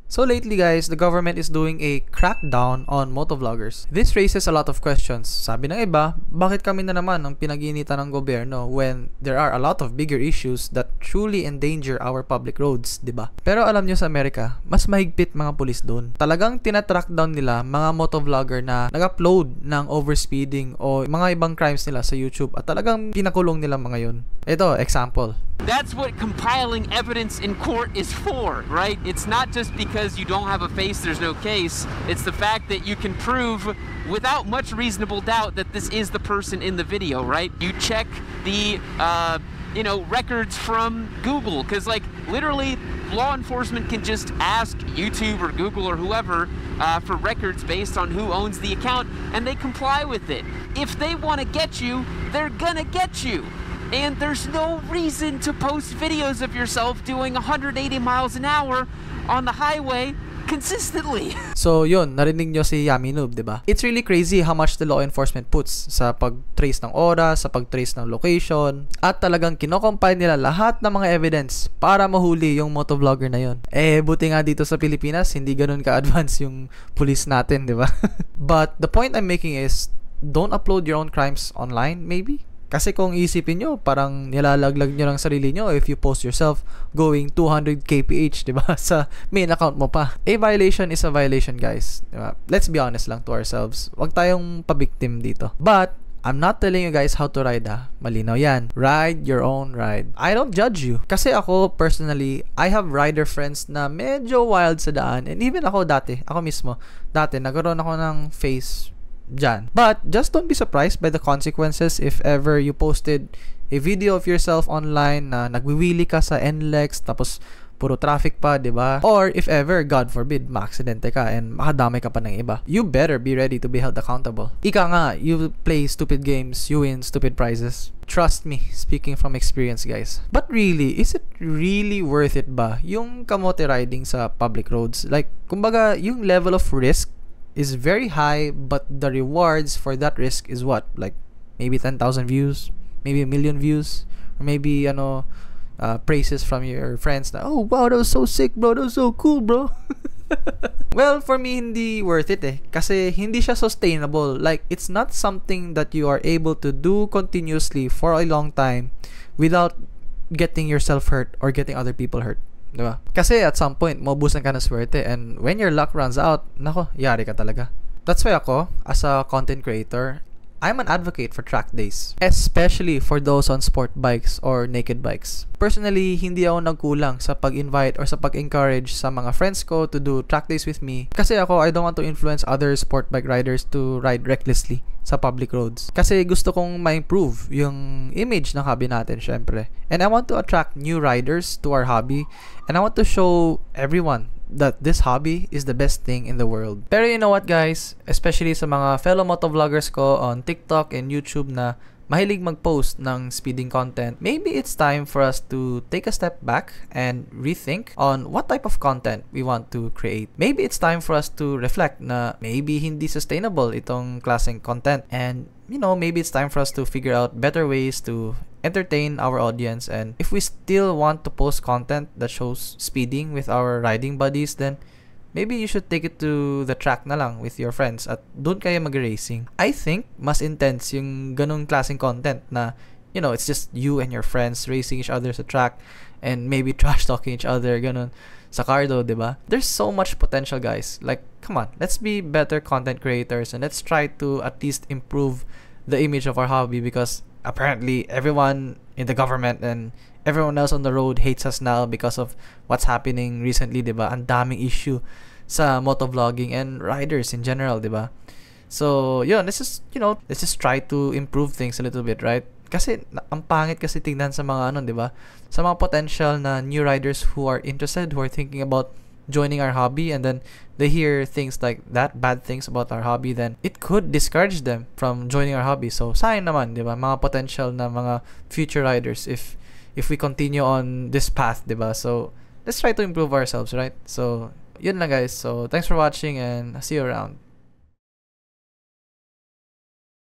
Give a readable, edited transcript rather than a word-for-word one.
So lately guys, the government is doing a crackdown on motovloggers. This raises a lot of questions. Sabi ng iba, bakit kami na naman ang pinag-iinitan ng gobyerno when there are a lot of bigger issues that truly endanger our public roads, diba? Pero alam nyo sa Amerika, mas mahigpit mga pulis doon. Talagang tinatrackdown nila mga motovlogger na nag-upload ng overspeeding o mga ibang crimes nila sa YouTube at talagang pinakulong nila mga yun. Ito, example. That's what compiling evidence in court is for, right? It's not just because you don't have a face, there's no case. It's the fact that you can prove without much reasonable doubt that this is the person in the video, right? You check the, records from Google, because like literally law enforcement can just ask YouTube or Google or whoever for records based on who owns the account, and they comply with it. If they want to get you, they're gonna get you. And there's no reason to post videos of yourself doing 180 miles an hour on the highway consistently. So yun, narinig nyo si Yummy Noob, diba? It's really crazy how much the law enforcement puts sa pag-trace ng oras, sa pag-trace ng location, at talagang kinocompile nila lahat ng mga evidence para mahuli yung motovlogger na yun. Buti nga dito sa Pilipinas, hindi ganun ka-advance yung police natin, diba? But the point I'm making is, don't upload your own crimes online, maybe? Kasi kung isipin nyo, parang nilalaglag nyo lang sarili nyo if you post yourself going 200 kph, diba? Sa main account mo pa. A violation is a violation, guys. Diba? Let's be honest lang to ourselves. Huwag tayong pabiktim dito. But, I'm not telling you guys how to ride, ha? Malinaw yan. Ride your own ride. I don't judge you. Kasi ako, personally, I have rider friends na medyo wild sa daan. And even ako dati, nagkaroon ako ng face dyan. But just don't be surprised by the consequences if ever you posted a video of yourself online na nagwiwili ka sa NLEX tapos puro traffic pa, diba? Or if ever, God forbid, maaksidente ka and makadamay ka pa ng iba. You better be ready to be held accountable. Ika nga, you play stupid games, you win stupid prizes. Trust me, speaking from experience, guys. But really, is it really worth it ba yung kamote riding sa public roads? Like, kumbaga, yung level of risk is very high, but the rewards for that risk is what? Like maybe 10,000 views, maybe 1 million views, or maybe praises from your friends na, oh wow, that was so sick bro, that was so cool bro. Well, for me, hindi worth it kasi hindi siya sustainable. Like, it's not something that you are able to do continuously for a long time without getting yourself hurt or getting other people hurt. Diba? Kasi at some point, maubusan ka na swerte, and when your luck runs out, nako, yari ka talaga. That's why ako, as a content creator, I'm an advocate for track days, especially for those on sport bikes or naked bikes. Personally, hindi ako nagkulang sa pag-invite or sa pag-encourage sa mga friends ko to do track days with me. Kasi ako, I don't want to influence other sport bike riders to ride recklessly sa public roads. Kasi gusto kong ma-improve yung image ng hobby natin, syempre. And I want to attract new riders to our hobby. And I want to show everyone that this hobby is the best thing in the world. Pero you know what, guys? Especially sa mga fellow motovloggers ko on TikTok and YouTube na mahilig mag-post ng speeding content, maybe it's time for us to take a step back and rethink on what type of content we want to create. Maybe it's time for us to reflect na maybe hindi sustainable itong klaseng content, and maybe it's time for us to figure out better ways to entertain our audience. And if we still want to post content that shows speeding with our riding buddies, then maybe you should take it to the track na lang with your friends at doon kayo mag-racing. I think mas intense yung ganung klaseng content na, it's just you and your friends racing each other sa track and maybe trash talking each other, ganun. Sa cardo, diba? There's so much potential, guys. Like, come on, let's be better content creators and let's try to at least improve the image of our hobby, because apparently everyone in the government and everyone else on the road hates us now because of what's happening recently, diba? Ang daming issue sa motovlogging and riders in general, diba? So, let's just try to improve things a little bit, right? Kasi ang pangit kasi tingnan sa mga diba? Sa mga potential na new riders who are interested, who are thinking about joining our hobby, and then they hear things like that, bad things about our hobby, then it could discourage them from joining our hobby. So, sayang naman, diba? Mga potential na mga future riders if we continue on this path, diba? So, let's try to improve ourselves, right? So, yun lang, guys. So, thanks for watching and see you around.